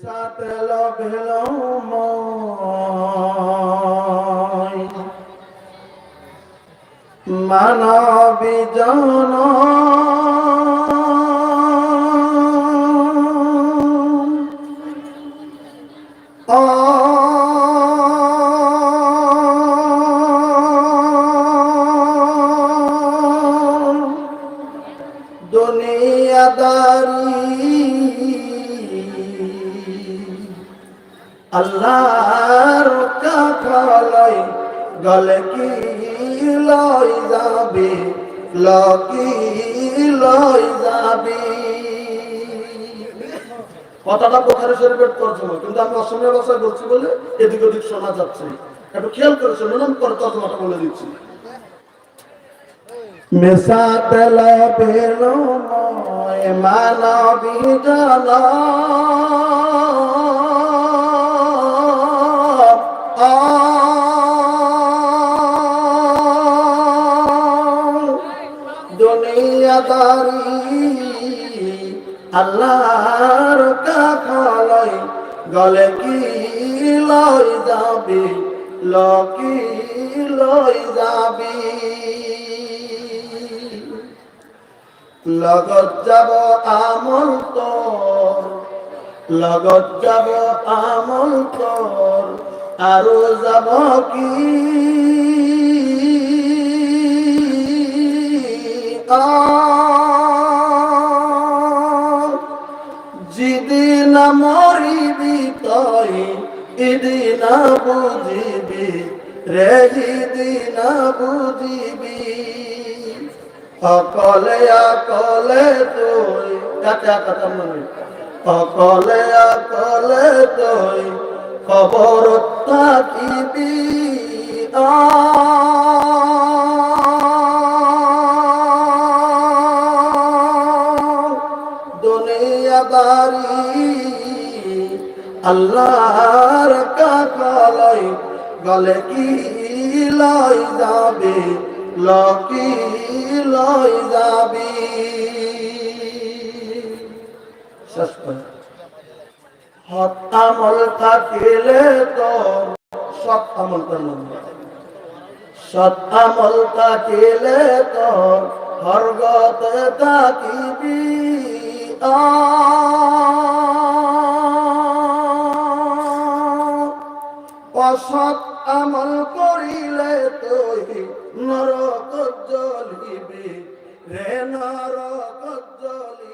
সাথে লগেলো মই মানবী জন দুনিয়াদারি আল্লাহর কাফালাই গলে কি লই যাবি লকি লই যাবি। কথাটা বুখারী শরীফের তরজমা, কিন্তু আমি অসমীয়া ভাষায় বলছি বলে এদিক ওদিক শোনা যাচ্ছে, একটু খেয়াল করে শুনুন, পরে তরজমাটা বলে দিচ্ছি। মেসাতে লাগেলো মই মানবী জন দুনিয়াদারি আল্লাহর কাফালাই গলে কি লই যাবি লকি লই যাবি। লগত যাব আমল তোর, লগত যাব আমল তোর, আৰু যাব কি যেদিন মরিবি তই এদিন বুঝিবি রে, যেদিন বুঝিবি। অকলে অকলে তুই কাটা কাটা মনে, অকলে অকলে তুই খবর থাকিবি। দুনিয়াদারি আল্লাহর কাফালাই গলে কি লই যাবি লকি লই যাবি। সৎ আমল থাকিলে তো সৎ আমলটার নাম, সৎ আমল থাকিলে তো স্বর্গতে থাকিবি। অসৎ আমল করিলে তুই নরক জ্বলিবি রে, নরক জ্বলিবি।